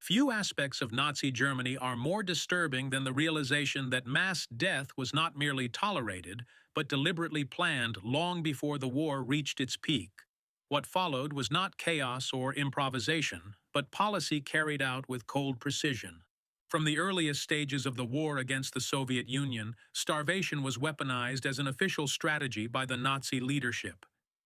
Few aspects of Nazi Germany are more disturbing than the realization that mass death was not merely tolerated, but deliberately planned long before the war reached its peak. What followed was not chaos or improvisation, but policy carried out with cold precision. From the earliest stages of the war against the Soviet Union, starvation was weaponized as an official strategy by the Nazi leadership.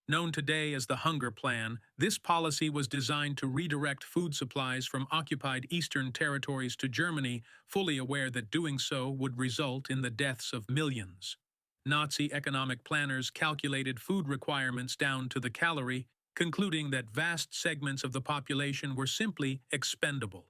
Known today as the Hunger Plan, this policy was designed to redirect food supplies from occupied eastern territories to Germany, fully aware that doing so would result in the deaths of millions. Nazi economic planners calculated food requirements down to the calorie, concluding that vast segments of the population were simply expendable.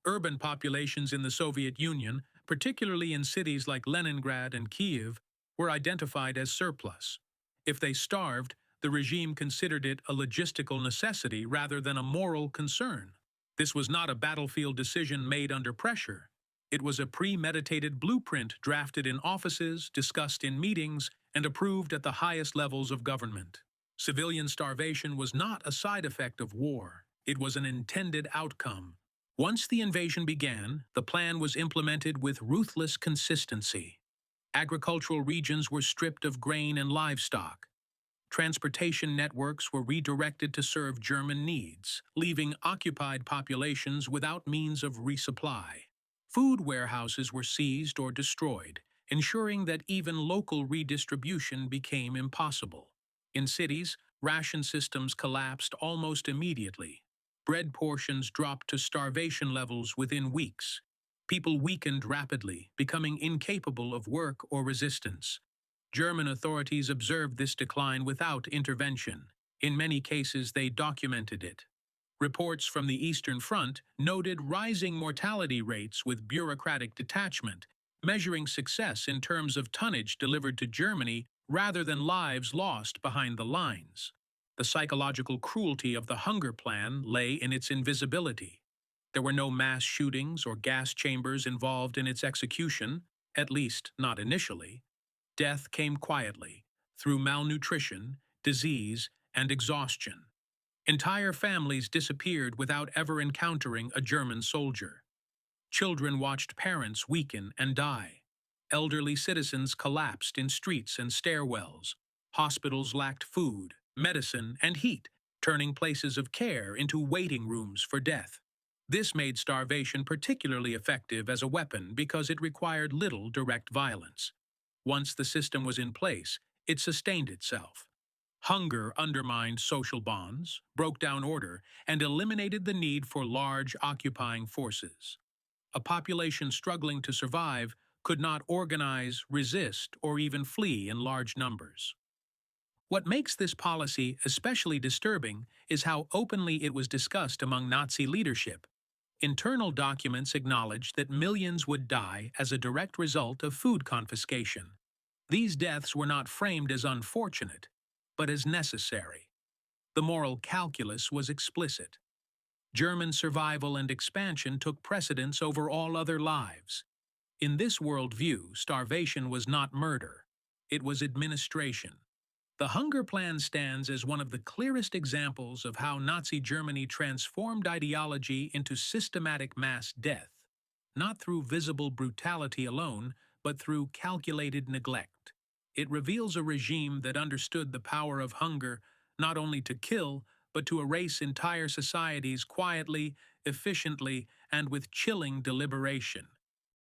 Urban populations in the Soviet Union, particularly in cities like Leningrad and Kiev, were identified as surplus. If they starved, the regime considered it a logistical necessity rather than a moral concern. This was not a battlefield decision made under pressure. It was a premeditated blueprint drafted in offices, discussed in meetings, and approved at the highest levels of government. Civilian starvation was not a side effect of war. It was an intended outcome. Once the invasion began, the plan was implemented with ruthless consistency. Agricultural regions were stripped of grain and livestock. Transportation networks were redirected to serve German needs, leaving occupied populations without means of resupply. Food warehouses were seized or destroyed, ensuring that even local redistribution became impossible. In cities, ration systems collapsed almost immediately. Bread portions dropped to starvation levels within weeks. People weakened rapidly, becoming incapable of work or resistance. German authorities observed this decline without intervention. In many cases, they documented it. Reports from the Eastern Front noted rising mortality rates with bureaucratic detachment, measuring success in terms of tonnage delivered to Germany rather than lives lost behind the lines. The psychological cruelty of the Hunger Plan lay in its invisibility. There were no mass shootings or gas chambers involved in its execution, at least not initially. Death came quietly, through malnutrition, disease, and exhaustion. Entire families disappeared without ever encountering a German soldier. Children watched parents weaken and die. Elderly citizens collapsed in streets and stairwells. Hospitals lacked food, medicine, and heat, turning places of care into waiting rooms for death. This made starvation particularly effective as a weapon because it required little direct violence. Once the system was in place, it sustained itself. Hunger undermined social bonds, broke down order, and eliminated the need for large occupying forces. A population struggling to survive could not organize, resist, or even flee in large numbers. What makes this policy especially disturbing is how openly it was discussed among Nazi leadership. Internal documents acknowledged that millions would die as a direct result of food confiscation. These deaths were not framed as unfortunate, but as necessary. The moral calculus was explicit. German survival and expansion took precedence over all other lives. In this worldview, starvation was not murder. It was administration. The Hunger Plan stands as one of the clearest examples of how Nazi Germany transformed ideology into systematic mass death, not through visible brutality alone, but through calculated neglect. It reveals a regime that understood the power of hunger not only to kill, but to erase entire societies quietly, efficiently, and with chilling deliberation.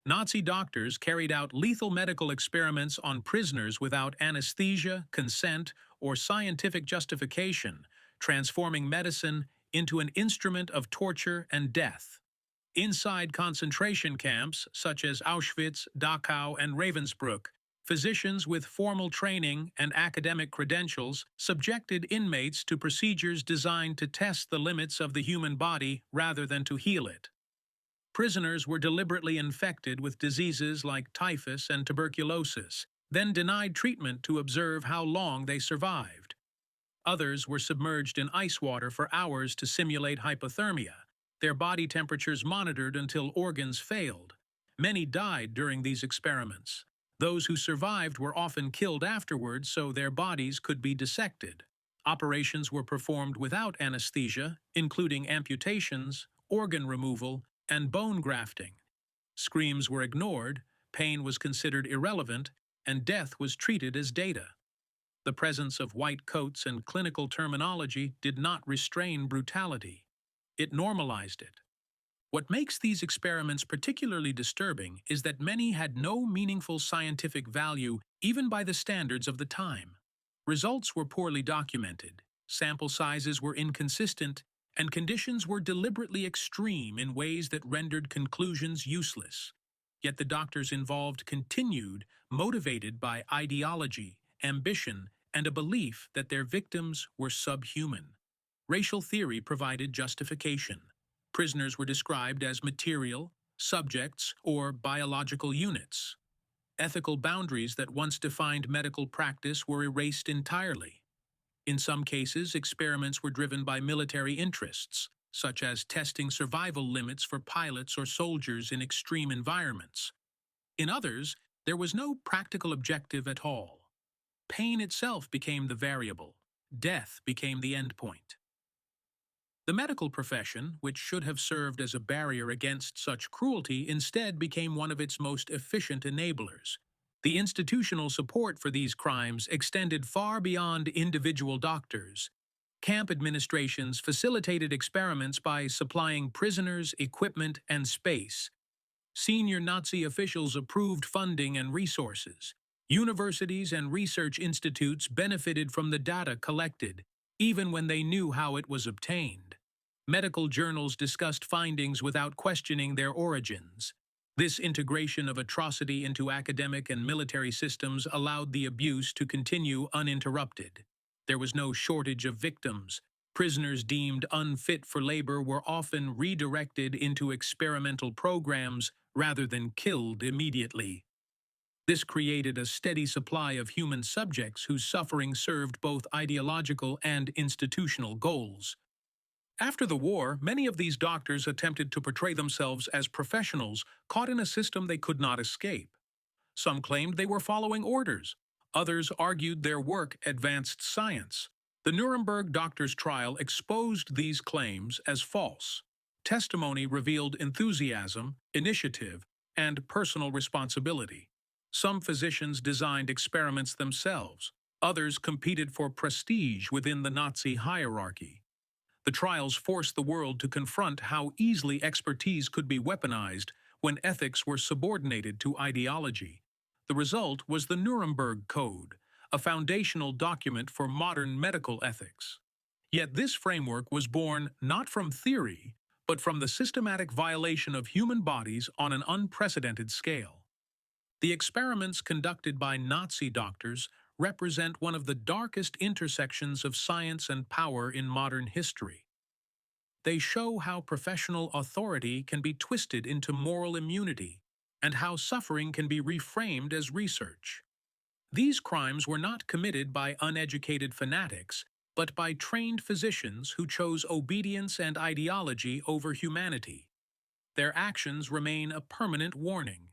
Nazi doctors carried out lethal medical experiments on prisoners without anesthesia, consent, or scientific justification, transforming medicine into an instrument of torture and death. Inside concentration camps, such as Auschwitz, Dachau, and Ravensbrück, physicians with formal training and academic credentials subjected inmates to procedures designed to test the limits of the human body rather than to heal it. Prisoners were deliberately infected with diseases like typhus and tuberculosis, then denied treatment to observe how long they survived. Others were submerged in ice water for hours to simulate hypothermia, their body temperatures monitored until organs failed. Many died during these experiments. Those who survived were often killed afterwards so their bodies could be dissected. Operations were performed without anesthesia, including amputations, organ removal, and bone grafting. Screams were ignored, pain was considered irrelevant, and death was treated as data. The presence of white coats and clinical terminology did not restrain brutality. It normalized it. What makes these experiments particularly disturbing is that many had no meaningful scientific value even by the standards of the time. Results were poorly documented, sample sizes were inconsistent, and conditions were deliberately extreme in ways that rendered conclusions useless. Yet the doctors involved continued, motivated by ideology, ambition, and a belief that their victims were subhuman. Racial theory provided justification. Prisoners were described as material, subjects, or biological units. Ethical boundaries that once defined medical practice were erased entirely. In some cases, experiments were driven by military interests, such as testing survival limits for pilots or soldiers in extreme environments. In others, there was no practical objective at all. Pain itself became the variable. Death became the endpoint. The medical profession, which should have served as a barrier against such cruelty, instead became one of its most efficient enablers. The institutional support for these crimes extended far beyond individual doctors. Camp administrations facilitated experiments by supplying prisoners, equipment, and space. Senior Nazi officials approved funding and resources. Universities and research institutes benefited from the data collected, even when they knew how it was obtained. Medical journals discussed findings without questioning their origins. This integration of atrocity into academic and military systems allowed the abuse to continue uninterrupted. There was no shortage of victims. Prisoners deemed unfit for labor were often redirected into experimental programs rather than killed immediately. This created a steady supply of human subjects whose suffering served both ideological and institutional goals. After the war, many of these doctors attempted to portray themselves as professionals caught in a system they could not escape. Some claimed they were following orders. Others argued their work advanced science. The Nuremberg doctors' trial exposed these claims as false. Testimony revealed enthusiasm, initiative, and personal responsibility. Some physicians designed experiments themselves. Others competed for prestige within the Nazi hierarchy. The trials forced the world to confront how easily expertise could be weaponized when ethics were subordinated to ideology. The result was the Nuremberg Code, a foundational document for modern medical ethics. Yet this framework was born not from theory, but from the systematic violation of human bodies on an unprecedented scale. The experiments conducted by Nazi doctors represent one of the darkest intersections of science and power in modern history. They show how professional authority can be twisted into moral immunity, and how suffering can be reframed as research. These crimes were not committed by uneducated fanatics, but by trained physicians who chose obedience and ideology over humanity. Their actions remain a permanent warning.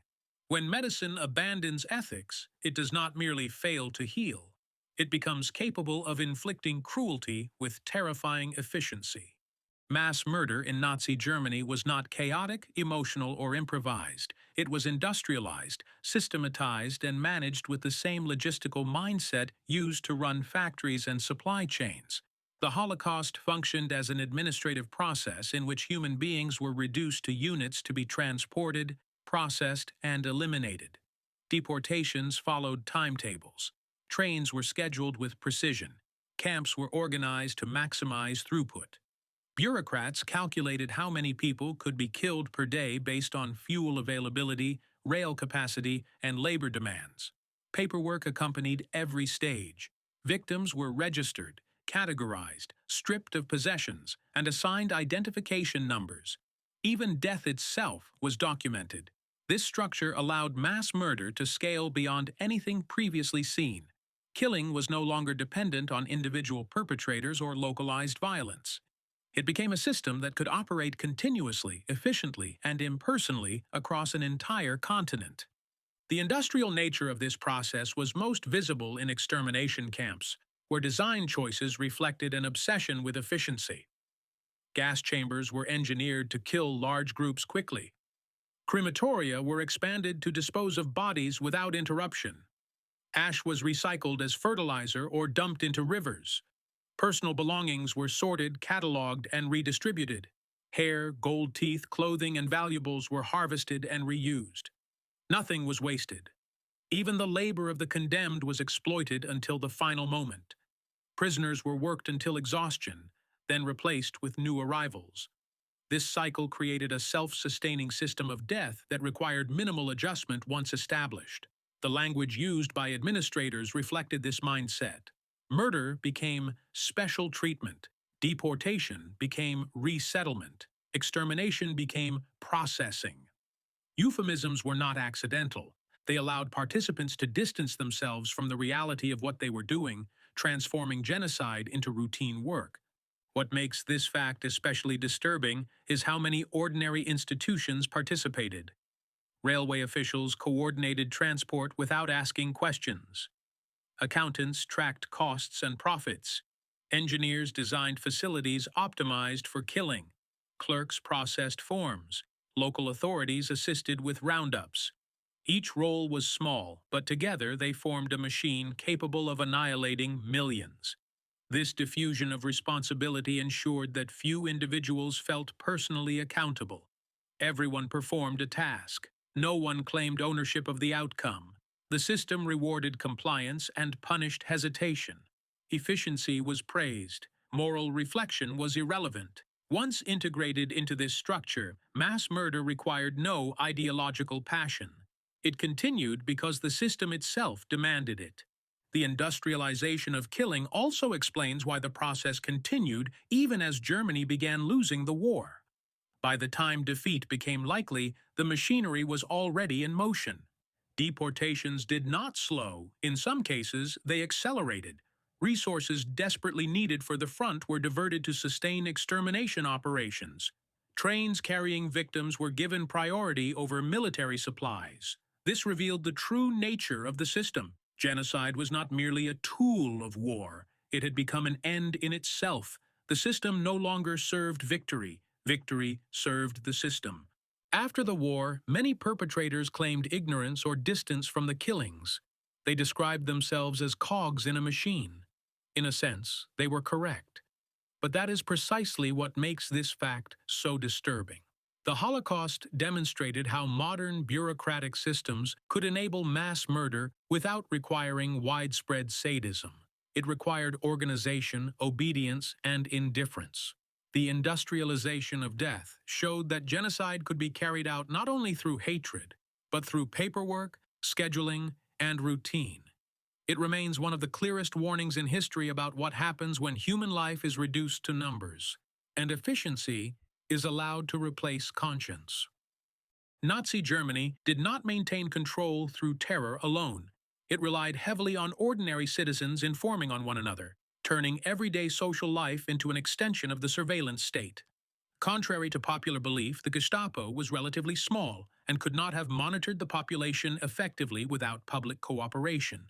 When medicine abandons ethics, it does not merely fail to heal. It becomes capable of inflicting cruelty with terrifying efficiency. Mass murder in Nazi Germany was not chaotic, emotional, or improvised. It was industrialized, systematized, and managed with the same logistical mindset used to run factories and supply chains. The Holocaust functioned as an administrative process in which human beings were reduced to units to be transported, processed, and eliminated. Deportations followed timetables. Trains were scheduled with precision. Camps were organized to maximize throughput. Bureaucrats calculated how many people could be killed per day based on fuel availability, rail capacity, and labor demands. Paperwork accompanied every stage. Victims were registered, categorized, stripped of possessions, and assigned identification numbers. Even death itself was documented. This structure allowed mass murder to scale beyond anything previously seen. Killing was no longer dependent on individual perpetrators or localized violence. It became a system that could operate continuously, efficiently, and impersonally across an entire continent. The industrial nature of this process was most visible in extermination camps, where design choices reflected an obsession with efficiency. Gas chambers were engineered to kill large groups quickly. Crematoria were expanded to dispose of bodies without interruption. Ash was recycled as fertilizer or dumped into rivers. Personal belongings were sorted, cataloged, and redistributed. Hair, gold teeth, clothing, and valuables were harvested and reused. Nothing was wasted. Even the labor of the condemned was exploited until the final moment. Prisoners were worked until exhaustion, then replaced with new arrivals. This cycle created a self-sustaining system of death that required minimal adjustment once established. The language used by administrators reflected this mindset. Murder became special treatment. Deportation became resettlement. Extermination became processing. Euphemisms were not accidental. They allowed participants to distance themselves from the reality of what they were doing, transforming genocide into routine work. What makes this fact especially disturbing is how many ordinary institutions participated. Railway officials coordinated transport without asking questions. Accountants tracked costs and profits. Engineers designed facilities optimized for killing. Clerks processed forms. Local authorities assisted with roundups. Each role was small, but together they formed a machine capable of annihilating millions. This diffusion of responsibility ensured that few individuals felt personally accountable. Everyone performed a task. No one claimed ownership of the outcome. The system rewarded compliance and punished hesitation. Efficiency was praised. Moral reflection was irrelevant. Once integrated into this structure, mass murder required no ideological passion. It continued because the system itself demanded it. The industrialization of killing also explains why the process continued even as Germany began losing the war. By the time defeat became likely, the machinery was already in motion. Deportations did not slow. In some cases, they accelerated. Resources desperately needed for the front were diverted to sustain extermination operations. Trains carrying victims were given priority over military supplies. This revealed the true nature of the system. Genocide was not merely a tool of war. It had become an end in itself. The system no longer served victory. Victory served the system. After the war, many perpetrators claimed ignorance or distance from the killings. They described themselves as cogs in a machine. In a sense, they were correct. But that is precisely what makes this fact so disturbing. The Holocaust demonstrated how modern bureaucratic systems could enable mass murder without requiring widespread sadism. It required organization, obedience, and indifference. The industrialization of death showed that genocide could be carried out not only through hatred, but through paperwork, scheduling, and routine. It remains one of the clearest warnings in history about what happens when human life is reduced to numbers, and efficiency is allowed to replace conscience. Nazi Germany did not maintain control through terror alone. It relied heavily on ordinary citizens informing on one another, turning everyday social life into an extension of the surveillance state. Contrary to popular belief, the Gestapo was relatively small and could not have monitored the population effectively without public cooperation.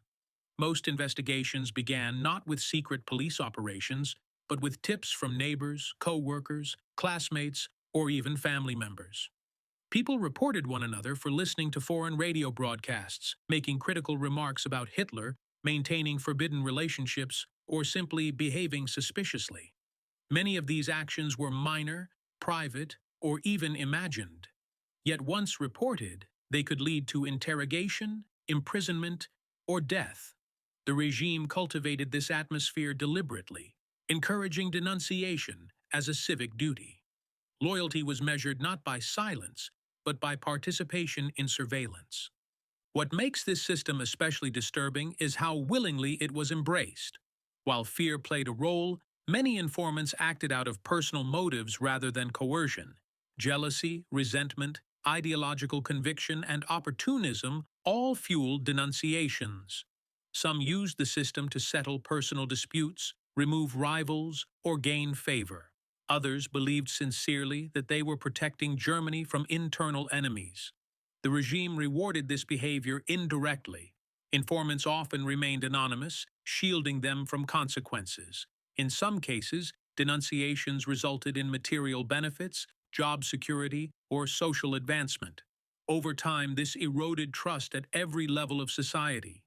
Most investigations began not with secret police operations, but with tips from neighbors, co-workers, classmates, or even family members. People reported one another for listening to foreign radio broadcasts, making critical remarks about Hitler, maintaining forbidden relationships, or simply behaving suspiciously. Many of these actions were minor, private, or even imagined. Yet once reported, they could lead to interrogation, imprisonment, or death. The regime cultivated this atmosphere deliberately, encouraging denunciation as a civic duty. Loyalty was measured not by silence, but by participation in surveillance. What makes this system especially disturbing is how willingly it was embraced. While fear played a role, many informants acted out of personal motives rather than coercion. Jealousy, resentment, ideological conviction, and opportunism all fueled denunciations. Some used the system to settle personal disputes, remove rivals, or gain favor. Others believed sincerely that they were protecting Germany from internal enemies. The regime rewarded this behavior indirectly. Informants often remained anonymous, shielding them from consequences. In some cases, Denunciations resulted in material benefits, job security, or social advancement. Over time, this eroded trust at every level of society.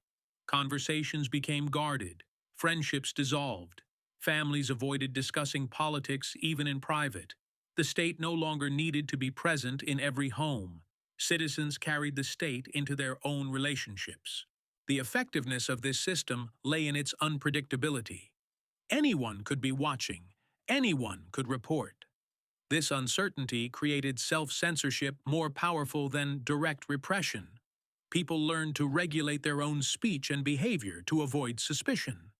Conversations became guarded, friendships dissolved, families avoided discussing politics even in private. The state no longer needed to be present in every home. Citizens carried the state into their own relationships. The effectiveness of this system lay in its unpredictability. Anyone could be watching, anyone could report. This uncertainty created self-censorship more powerful than direct repression. People learned to regulate their own speech and behavior to avoid suspicion.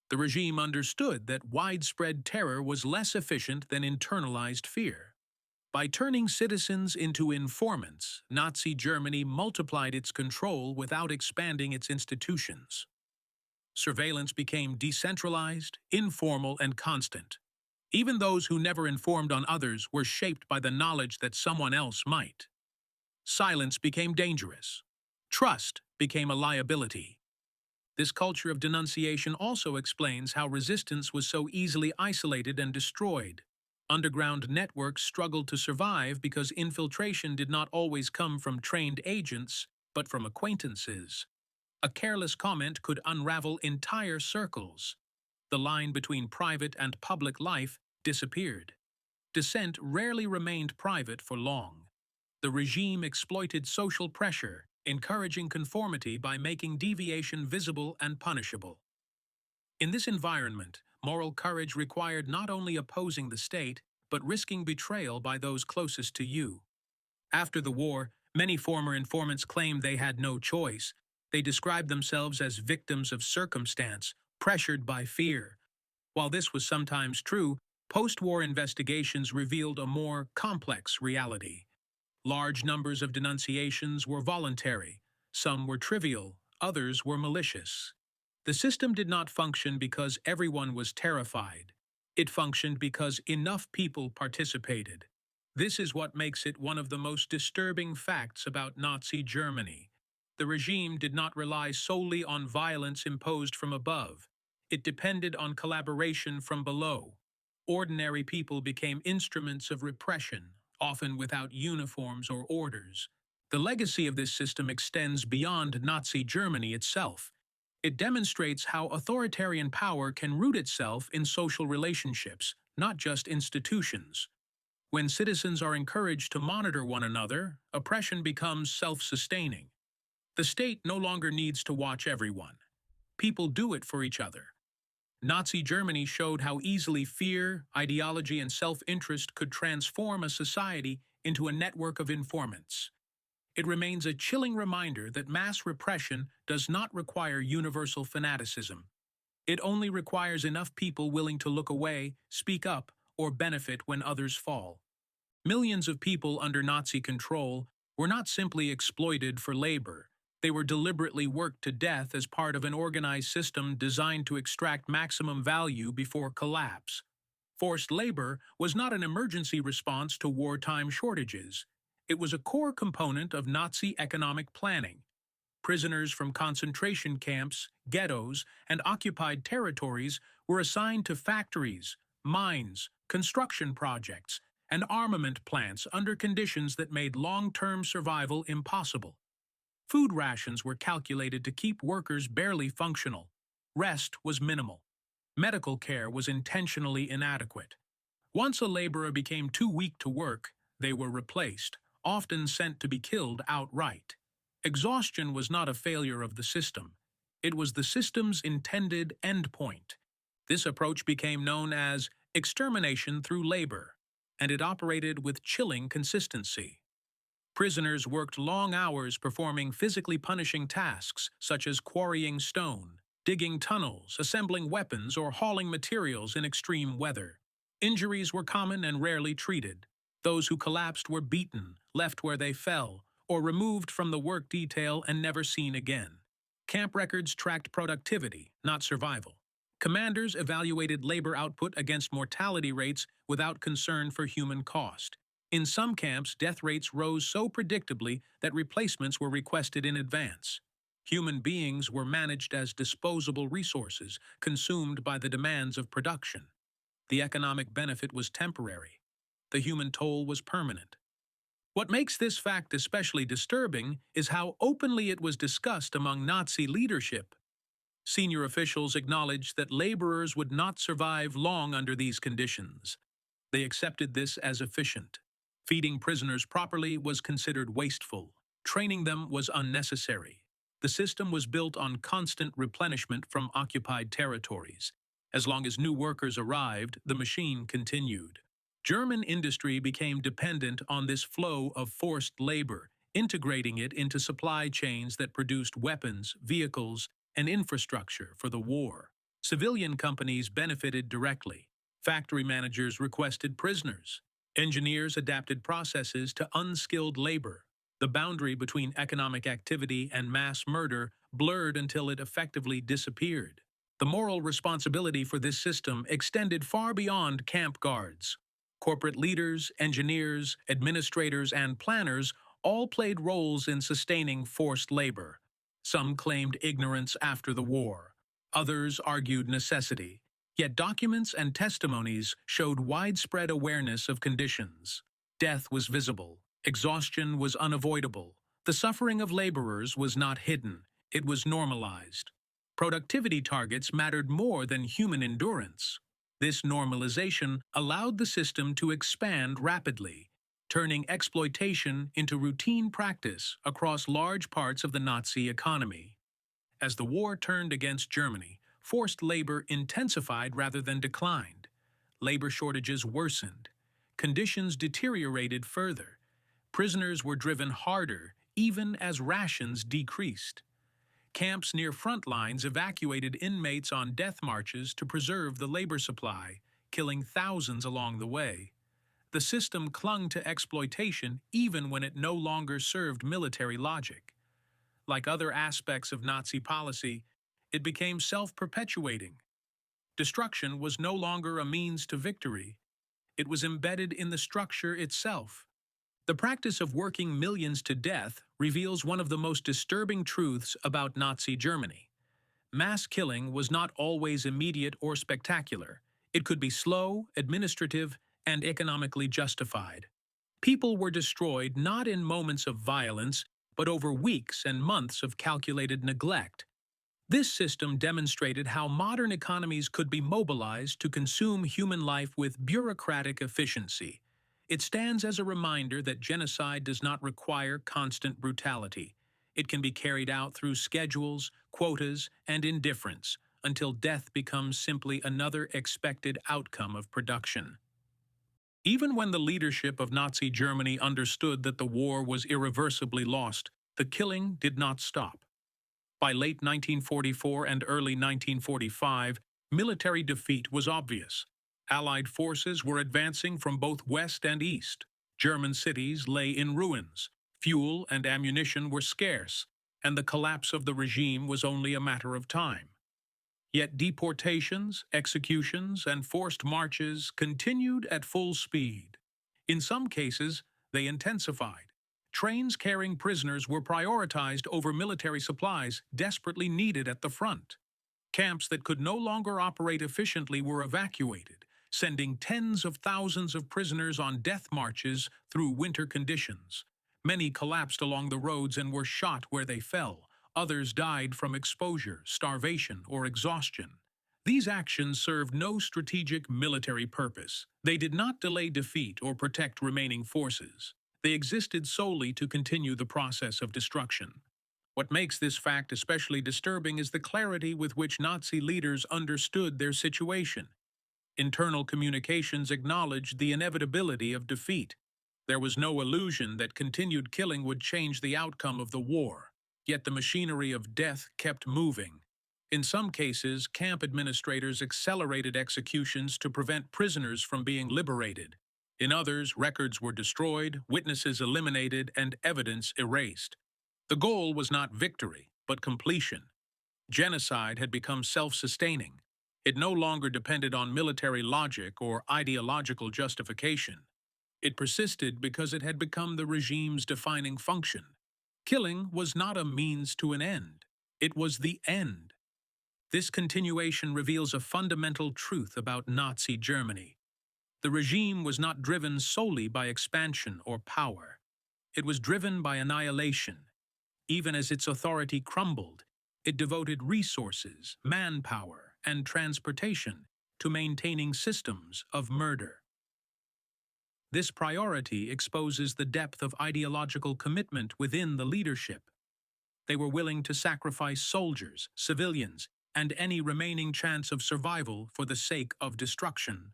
The regime understood that widespread terror was less efficient than internalized fear. By turning citizens into informants, Nazi Germany multiplied its control without expanding its institutions. Surveillance became decentralized, informal, and constant. Even those who never informed on others were shaped by the knowledge that someone else might. Silence became dangerous. Trust became a liability. This culture of denunciation also explains how resistance was so easily isolated and destroyed. Underground networks struggled to survive because infiltration did not always come from trained agents, but from acquaintances. A careless comment could unravel entire circles. The line between private and public life disappeared. Dissent rarely remained private for long. The regime exploited social pressure, encouraging conformity by making deviation visible and punishable. In this environment, moral courage required not only opposing the state, but risking betrayal by those closest to you. After the war, many former informants claimed they had no choice. They described themselves as victims of circumstance, pressured by fear. While this was sometimes true, post-war investigations revealed a more complex reality. Large numbers of denunciations were voluntary, some were trivial, others were malicious. The system did not function because everyone was terrified. It functioned because enough people participated. This is what makes it one of the most disturbing facts about Nazi Germany. The regime did not rely solely on violence imposed from above. It depended on collaboration from below. Ordinary people became instruments of repression, often without uniforms or orders. The legacy of this system extends beyond Nazi Germany itself. It demonstrates how authoritarian power can root itself in social relationships, not just institutions. When citizens are encouraged to monitor one another, oppression becomes self-sustaining. The state no longer needs to watch everyone. People do it for each other. Nazi Germany showed how easily fear, ideology, and self-interest could transform a society into a network of informants. It remains a chilling reminder that mass repression does not require universal fanaticism. It only requires enough people willing to look away, speak up, or benefit when others fall. Millions of people under Nazi control were not simply exploited for labor. They were deliberately worked to death as part of an organized system designed to extract maximum value before collapse. Forced labor was not an emergency response to wartime shortages. It was a core component of Nazi economic planning. Prisoners from concentration camps, ghettos, and occupied territories were assigned to factories, mines, construction projects, and armament plants under conditions that made long-term survival impossible. Food rations were calculated to keep workers barely functional. Rest was minimal. Medical care was intentionally inadequate. Once a laborer became too weak to work, they were replaced, often sent to be killed outright. Exhaustion was not a failure of the system. It was the system's intended endpoint. This approach became known as extermination through labor, and it operated with chilling consistency. Prisoners worked long hours performing physically punishing tasks such as quarrying stone, digging tunnels, assembling weapons, or hauling materials in extreme weather. Injuries were common and rarely treated. Those who collapsed were beaten, left where they fell, or removed from the work detail and never seen again. Camp records tracked productivity, not survival. Commanders evaluated labor output against mortality rates without concern for human cost. In some camps, death rates rose so predictably that replacements were requested in advance. Human beings were managed as disposable resources, consumed by the demands of production. The economic benefit was temporary. The human toll was permanent. What makes this fact especially disturbing is how openly it was discussed among Nazi leadership. Senior officials acknowledged that laborers would not survive long under these conditions. They accepted this as efficient. Feeding prisoners properly was considered wasteful. Training them was unnecessary. The system was built on constant replenishment from occupied territories. As long as new workers arrived, the machine continued. German industry became dependent on this flow of forced labor, integrating it into supply chains that produced weapons, vehicles, and infrastructure for the war. Civilian companies benefited directly. Factory managers requested prisoners. Engineers adapted processes to unskilled labor. The boundary between economic activity and mass murder blurred until it effectively disappeared. The moral responsibility for this system extended far beyond camp guards. Corporate leaders, engineers, administrators, and planners all played roles in sustaining forced labor. Some claimed ignorance after the war. Others argued necessity. Yet documents and testimonies showed widespread awareness of conditions. Death was visible. Exhaustion was unavoidable. The suffering of laborers was not hidden. It was normalized. Productivity targets mattered more than human endurance. This normalization allowed the system to expand rapidly, turning exploitation into routine practice across large parts of the Nazi economy. As the war turned against Germany, forced labor intensified rather than declined. Labor shortages worsened. Conditions deteriorated further. Prisoners were driven harder, even as rations decreased. Camps near front lines evacuated inmates on death marches to preserve the labor supply, killing thousands along the way. The system clung to exploitation even when it no longer served military logic. Like other aspects of Nazi policy, it became self-perpetuating. Destruction was no longer a means to victory. It was embedded in the structure itself. The practice of working millions to death reveals one of the most disturbing truths about Nazi Germany. Mass killing was not always immediate or spectacular. It could be slow, administrative, and economically justified. People were destroyed not in moments of violence, but over weeks and months of calculated neglect. This system demonstrated how modern economies could be mobilized to consume human life with bureaucratic efficiency. It stands as a reminder that genocide does not require constant brutality. It can be carried out through schedules, quotas, and indifference, until death becomes simply another expected outcome of production. Even when the leadership of Nazi Germany understood that the war was irreversibly lost, the killing did not stop. By late 1944 and early 1945, military defeat was obvious. Allied forces were advancing from both west and east. German cities lay in ruins. Fuel and ammunition were scarce, and the collapse of the regime was only a matter of time. Yet deportations, executions, and forced marches continued at full speed. In some cases, they intensified. Trains carrying prisoners were prioritized over military supplies desperately needed at the front. Camps that could no longer operate efficiently were evacuated, sending tens of thousands of prisoners on death marches through winter conditions. Many collapsed along the roads and were shot where they fell. Others died from exposure, starvation, or exhaustion. These actions served no strategic military purpose. They did not delay defeat or protect remaining forces. They existed solely to continue the process of destruction. What makes this fact especially disturbing is the clarity with which Nazi leaders understood their situation. Internal communications acknowledged the inevitability of defeat. There was no illusion that continued killing would change the outcome of the war. Yet the machinery of death kept moving. In some cases, camp administrators accelerated executions to prevent prisoners from being liberated. In others, records were destroyed, witnesses eliminated, and evidence erased. The goal was not victory, but completion. Genocide had become self-sustaining. It no longer depended on military logic or ideological justification. It persisted because it had become the regime's defining function. Killing was not a means to an end. It was the end. This continuation reveals a fundamental truth about Nazi Germany. The regime was not driven solely by expansion or power. It was driven by annihilation. Even as its authority crumbled, it devoted resources, manpower, and transportation to maintaining systems of murder. This priority exposes the depth of ideological commitment within the leadership. They were willing to sacrifice soldiers, civilians, and any remaining chance of survival for the sake of destruction.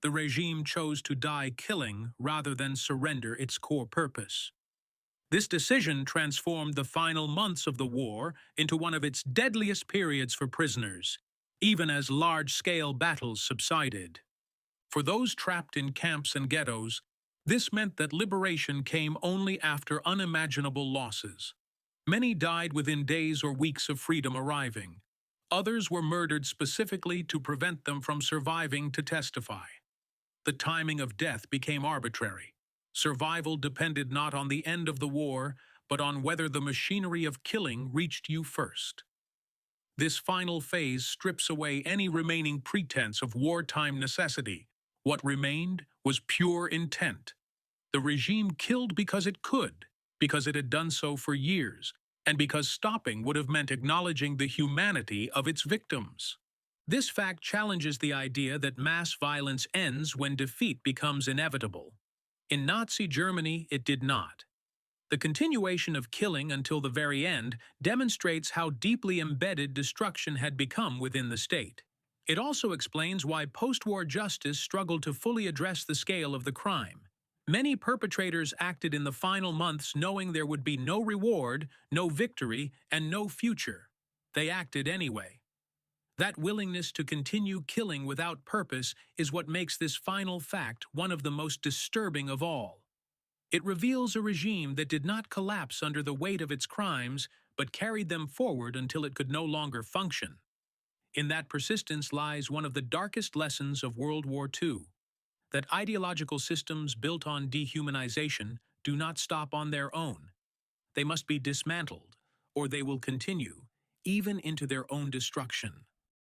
The regime chose to die killing rather than surrender its core purpose. This decision transformed the final months of the war into one of its deadliest periods for prisoners, even as large-scale battles subsided. For those trapped in camps and ghettos, this meant that liberation came only after unimaginable losses. Many died within days or weeks of freedom arriving. Others were murdered specifically to prevent them from surviving to testify. The timing of death became arbitrary. Survival depended not on the end of the war, but on whether the machinery of killing reached you first. This final phase strips away any remaining pretense of wartime necessity. What remained was pure intent. The regime killed because it could, because it had done so for years, and because stopping would have meant acknowledging the humanity of its victims. This fact challenges the idea that mass violence ends when defeat becomes inevitable. In Nazi Germany, it did not. The continuation of killing until the very end demonstrates how deeply embedded destruction had become within the state. It also explains why post-war justice struggled to fully address the scale of the crime. Many perpetrators acted in the final months knowing there would be no reward, no victory, and no future. They acted anyway. That willingness to continue killing without purpose is what makes this final fact one of the most disturbing of all. It reveals a regime that did not collapse under the weight of its crimes, but carried them forward until it could no longer function. In that persistence lies one of the darkest lessons of World War II, that ideological systems built on dehumanization do not stop on their own. They must be dismantled, or they will continue, even into their own destruction.